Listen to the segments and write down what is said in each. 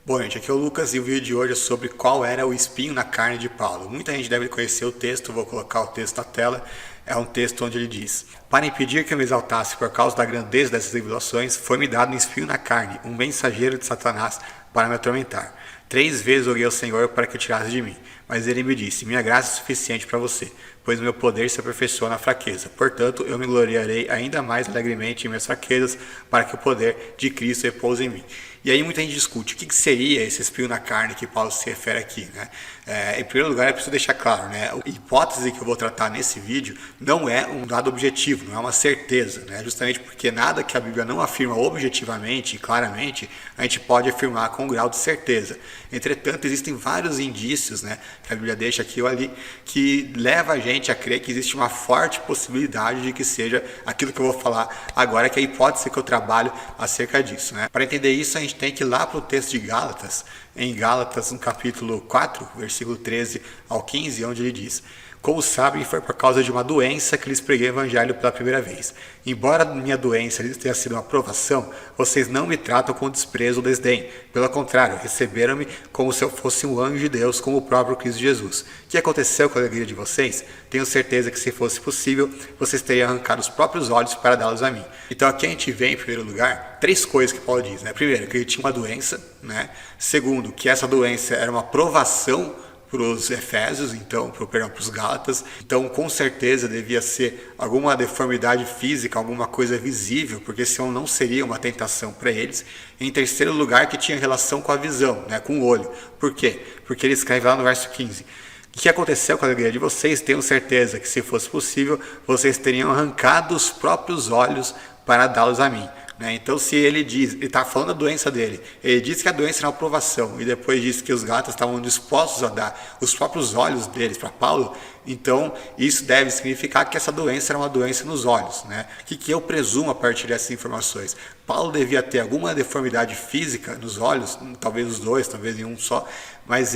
Bom, gente, aqui é o Lucas e o vídeo de hoje é sobre qual era o espinho na carne de Paulo. Muita gente deve conhecer o texto, vou colocar o texto na tela. É um texto onde ele diz: para impedir que eu me exaltasse por causa da grandeza dessas tribulações, foi-me dado um espinho na carne, um mensageiro de Satanás para me atormentar. 3 vezes orei ao Senhor para que o tirasse de mim, mas ele me disse: minha graça é suficiente para você, pois o meu poder se aperfeiçoa na fraqueza. Portanto, eu me gloriarei ainda mais alegremente em minhas fraquezas, para que o poder de Cristo repouse em mim. E aí muita gente discute o que seria esse espinho na carne que Paulo se refere aqui, né? Em primeiro lugar, é preciso deixar claro, né? A hipótese que eu vou tratar nesse vídeo não é um dado objetivo, não é uma certeza, né? Justamente porque nada que a Bíblia não afirma objetivamente e claramente, a gente pode afirmar com um grau de certeza. Entretanto, existem vários indícios, né, que a Bíblia deixa aqui ou ali, que leva a gente a crer que existe uma forte possibilidade de que seja aquilo que eu vou falar agora, que é a hipótese que eu trabalho acerca disso, né? Para entender isso, a gente tem que ir lá para o texto de Gálatas, em Gálatas, no capítulo 4, versículo 13 ao 15, onde ele diz: como sabem, foi por causa de uma doença que lhes preguei o evangelho pela primeira vez. Embora minha doença lhes tenha sido uma provação, vocês não me tratam com desprezo ou desdém. Pelo contrário, receberam-me como se eu fosse um anjo de Deus, como o próprio Cristo Jesus. O que aconteceu com a alegria de vocês? Tenho certeza que, se fosse possível, vocês teriam arrancado os próprios olhos para dá-los a mim. Então aqui a gente vê, em primeiro lugar, 3 coisas que Paulo diz, né? Primeiro, que ele tinha uma doença, né? Segundo, que essa doença era uma provação para os Efésios, então, para os Gálatas. Então, com certeza, devia ser alguma deformidade física, alguma coisa visível, porque senão não seria uma tentação para eles. Em terceiro lugar, que tinha relação com a visão, né, com o olho. Por quê? Porque ele escreve lá no verso 15: o que aconteceu com a alegria de vocês? Tenho certeza que, se fosse possível, vocês teriam arrancado os próprios olhos para dá-los a mim. Então, se ele diz, ele está falando da doença dele, ele diz que a doença era uma provação, e depois diz que os Gálatas estavam dispostos a dar os próprios olhos deles para Paulo, então isso deve significar que essa doença era uma doença nos olhos, né? O que eu presumo a partir dessas informações? Paulo devia ter alguma deformidade física nos olhos, talvez os dois, talvez em um só, mas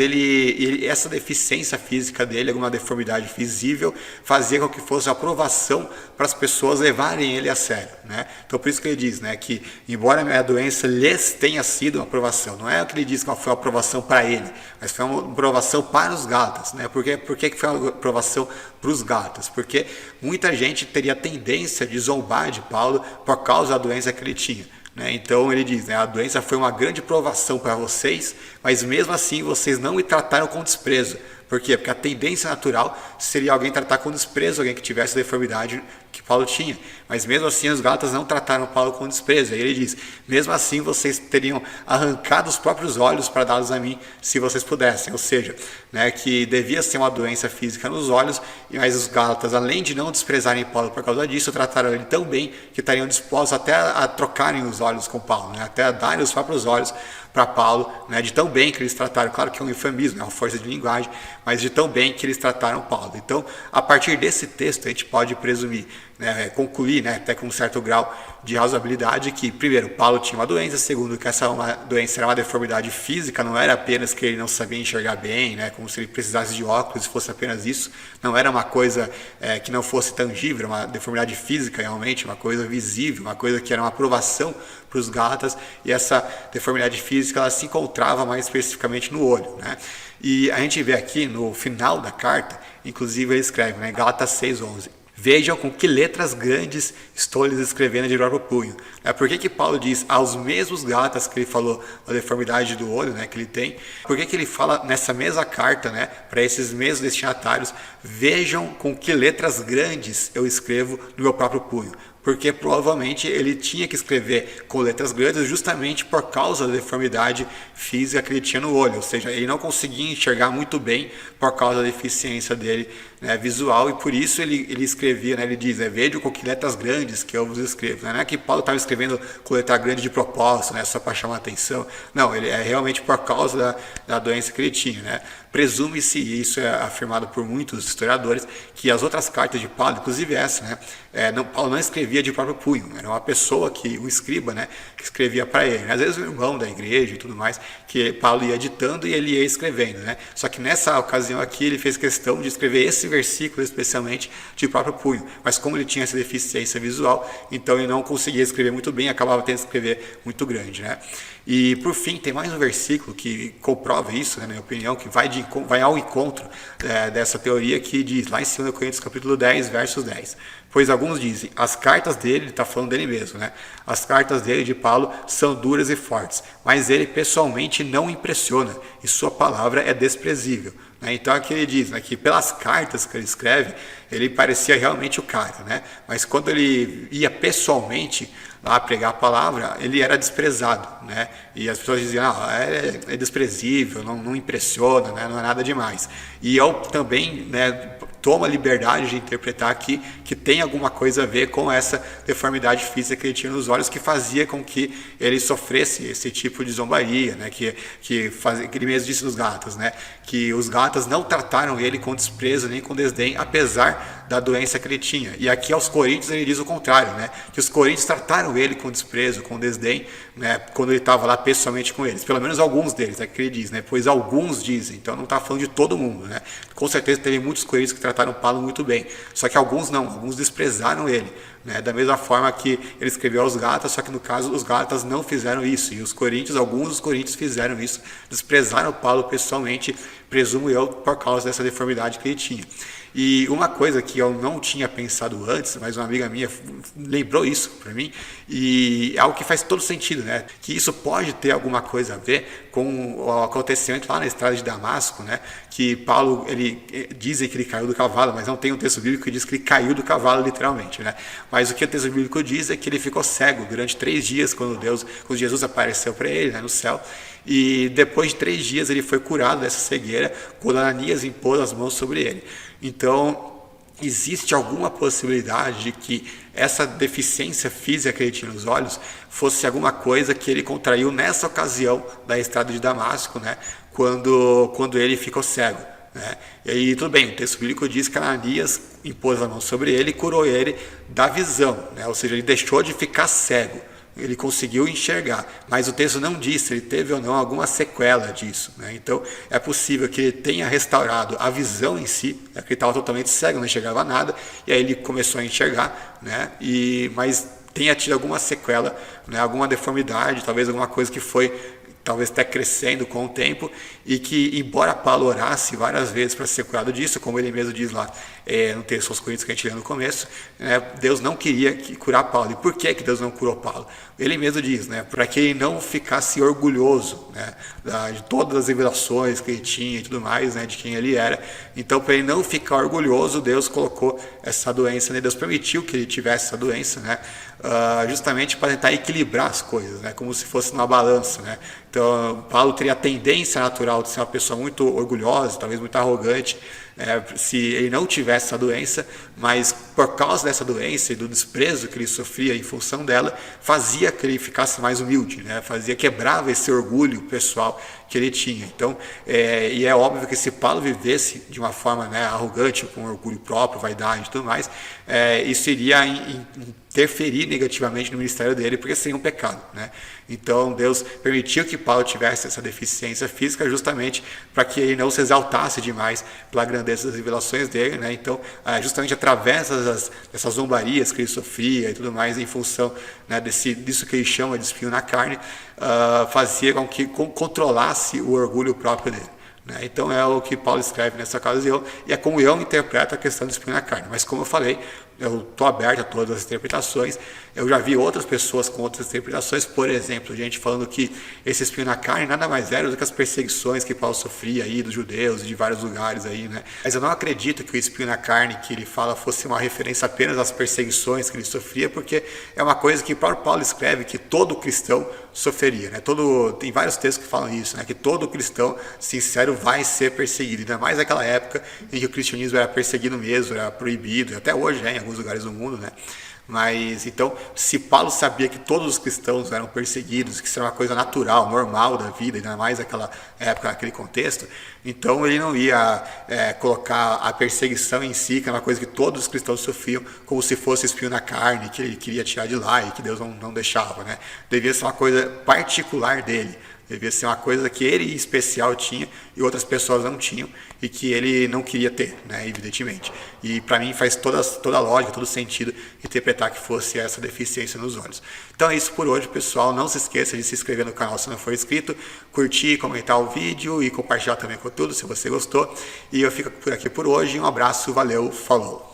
essa deficiência física dele, alguma deformidade visível, fazia com que fosse uma provação para as pessoas levarem ele a sério, né? Então, por isso que ele diz, né, que embora a minha doença lhes tenha sido uma provação, não é o que ele diz que foi uma provação para ele, mas foi uma provação para os Gálatas, né? Por que foi uma provação para os Gálatas? Porque muita gente teria tendência de zombar de Paulo por causa da doença que ele tinha. Então ele diz, né, a doença foi uma grande provação para vocês, mas mesmo assim vocês não me trataram com desprezo. Por quê? Porque a tendência natural seria alguém tratar com desprezo alguém que tivesse a deformidade que Paulo tinha. Mas mesmo assim os Gálatas não trataram Paulo com desprezo. Aí ele diz: mesmo assim vocês teriam arrancado os próprios olhos para dá-los a mim, se vocês pudessem. Ou seja, né, que devia ser uma doença física nos olhos, mas os Gálatas, além de não desprezarem Paulo por causa disso, trataram ele tão bem que estariam dispostos até a trocarem os olhos com Paulo, né, até a darem os próprios olhos para Paulo, né, de tão bem que eles trataram. Claro que é um eufemismo, é uma força de linguagem, mas de tão bem que eles trataram Paulo. Então, a partir desse texto, a gente pode presumir, né, concluir, né, até com um certo grau de razoabilidade, que, primeiro, Paulo tinha uma doença; segundo, que essa doença era uma deformidade física, não era apenas que ele não sabia enxergar bem, né, como se ele precisasse de óculos, se fosse apenas isso, não era uma coisa que não fosse tangível, era uma deformidade física realmente, uma coisa visível, uma coisa que era uma provação para os Gálatas, e essa deformidade física ela se encontrava mais especificamente no olho, né? E a gente vê aqui no final da carta, inclusive ele escreve, né, Gálatas 6:11: vejam com que letras grandes estou lhes escrevendo de próprio punho. Por que Paulo diz aos mesmos Gálatas que ele falou da deformidade do olho, né, que ele tem? Por que ele fala nessa mesma carta, né, para esses mesmos destinatários: vejam com que letras grandes eu escrevo no meu próprio punho? Porque provavelmente ele tinha que escrever com letras grandes justamente por causa da deformidade física que ele tinha no olho, ou seja, ele não conseguia enxergar muito bem por causa da deficiência dele, né, visual, e por isso ele escrevia, né, ele diz, vejam com que letras grandes que eu vos escrevo. Não é que Paulo estava escrevendo com letra grande de propósito, né, só para chamar a atenção, não, ele é realmente por causa da doença que ele tinha, né? Presume-se, e isso é afirmado por muitos historiadores, que as outras cartas de Paulo, inclusive essa, né, Paulo não escrevia escrevia de próprio punho, era uma pessoa um escriba, né, que escrevia para ele. Às vezes o irmão da igreja e tudo mais, que Paulo ia editando e ele ia escrevendo, né? Só que nessa ocasião aqui ele fez questão de escrever esse versículo especialmente de próprio punho, mas como ele tinha essa deficiência visual, então ele não conseguia escrever muito bem, acabava tendo que escrever muito grande, né? E por fim, tem mais um versículo que comprova isso, né, na minha opinião, que vai ao encontro dessa teoria, que diz lá em 2 Coríntios capítulo 10, versos 10. Pois alguns dizem, as cartas dele, ele está falando dele mesmo, né? As cartas dele, de Paulo, são duras e fortes, mas ele pessoalmente não impressiona e sua palavra é desprezível. Então aqui ele diz, né, que pelas cartas que ele escreve, ele parecia realmente o cara, né? Mas quando ele ia pessoalmente lá pregar a palavra, ele era desprezado, né? E as pessoas diziam, é desprezível, não impressiona, né? Não é nada demais. E eu também, né, toma a liberdade de interpretar aqui que tem alguma coisa a ver com essa deformidade física que ele tinha nos olhos, que fazia com que ele sofresse esse tipo de zombaria, né? Que ele mesmo disse nos Gálatas, né? Que os Gálatas não trataram ele com desprezo nem com desdém, apesar da doença que ele tinha. E aqui aos Coríntios ele diz o contrário, né? Que os Coríntios trataram ele com desprezo, com desdém, né? Quando ele estava lá pessoalmente com eles. Pelo menos alguns deles, é que ele diz, né? Pois alguns dizem. Então não está falando de todo mundo, né? Com certeza teve muitos Coríntios que trataram Paulo muito bem. Só que alguns não, alguns desprezaram ele, né? Da mesma forma que ele escreveu aos Gálatas, só que no caso os Gálatas não fizeram isso. E os Coríntios, alguns dos Coríntios fizeram isso, desprezaram Paulo pessoalmente, presumo eu, por causa dessa deformidade que ele tinha. E uma coisa que eu não tinha pensado antes, mas uma amiga minha lembrou isso para mim, e é algo que faz todo sentido, né? Que isso pode ter alguma coisa a ver com o acontecimento lá na estrada de Damasco, né? Que Paulo, dizem que ele caiu do cavalo, mas não tem um texto bíblico que diz que ele caiu do cavalo literalmente, né? Mas o que o texto bíblico diz é que ele ficou cego durante 3 dias quando Jesus apareceu para ele, né, no céu. E depois de 3 dias ele foi curado dessa cegueira quando Ananias impôs as mãos sobre ele. Então, existe alguma possibilidade de que essa deficiência física que ele tinha nos olhos fosse alguma coisa que ele contraiu nessa ocasião da estrada de Damasco, né? Quando ele ficou cego, né? E aí, tudo bem, o texto bíblico diz que Ananias impôs a mão sobre ele e curou ele da visão, né? Ou seja, ele deixou de ficar cego. Ele conseguiu enxergar, mas o texto não diz se ele teve ou não alguma sequela disso, né? Então é possível que ele tenha restaurado a visão em si, né? Porque ele estava totalmente cego, não enxergava nada, e aí ele começou a enxergar, né? Mas tenha tido alguma sequela, né? Alguma deformidade, talvez alguma coisa que foi talvez até crescendo com o tempo, e que, embora Paulo orasse várias vezes para ser curado disso, como ele mesmo diz lá no texto aos Coríntios que a gente lê no começo, né, Deus não queria curar Paulo. E por que Deus não curou Paulo? Ele mesmo diz, né, para que ele não ficasse orgulhoso, né, de todas as revelações que ele tinha e tudo mais, né, de quem ele era. Então, para ele não ficar orgulhoso, Deus colocou essa doença, né, Deus permitiu que ele tivesse essa doença, né, justamente para tentar equilibrar as coisas, né, como se fosse uma balança, né. Então, Paulo teria a tendência natural de ser uma pessoa muito orgulhosa, talvez muito arrogante, se ele não tivesse essa doença, mas por causa dessa doença e do desprezo que ele sofria em função dela, fazia que ele ficasse mais humilde, né? Quebrava esse orgulho pessoal que ele tinha. Então, e é óbvio que se Paulo vivesse de uma forma, né, arrogante, com orgulho próprio, vaidade e tudo mais, isso iria interferir negativamente no ministério dele, porque seria um pecado, né? Então Deus permitiu que Paulo tivesse essa deficiência física justamente para que ele não se exaltasse demais pela grandeza das revelações dele, né? Então, justamente através dessas zombarias que ele sofria e tudo mais, em função, né, disso que ele chama de espinho na carne, fazia com que controlasse o orgulho próprio dele. Então é o que Paulo escreve nessa ocasião, e é como eu interpreto a questão do espinho na carne. Mas como eu falei, eu estou aberto a todas as interpretações. Eu já vi outras pessoas com outras interpretações, por exemplo, gente falando que esse espinho na carne nada mais era do que as perseguições que Paulo sofria aí dos judeus e de vários lugares aí, né? Mas eu não acredito que o espinho na carne que ele fala fosse uma referência apenas às perseguições que ele sofria, porque é uma coisa que o próprio Paulo escreve que todo cristão sofreria, né? Tem vários textos que falam isso, né? Que todo cristão sincero vai ser perseguido, ainda mais naquela época em que o cristianismo era perseguido mesmo, era proibido, até hoje em alguns lugares do mundo, né? Mas então, se Paulo sabia que todos os cristãos eram perseguidos, que isso era uma coisa natural, normal da vida, ainda mais naquela época, naquele contexto, então ele não ia colocar a perseguição em si, que é uma coisa que todos os cristãos sofriam, como se fosse espinho na carne, que ele queria tirar de lá e que Deus não deixava, né? Devia ser uma coisa particular dele. Devia ser uma coisa que ele em especial tinha e outras pessoas não tinham e que ele não queria ter, né, evidentemente. E para mim faz toda a lógica, todo sentido interpretar que fosse essa deficiência nos olhos. Então é isso por hoje, pessoal. Não se esqueça de se inscrever no canal se não for inscrito, curtir, comentar o vídeo e compartilhar também com tudo se você gostou. E eu fico por aqui por hoje. Um abraço, valeu, falou!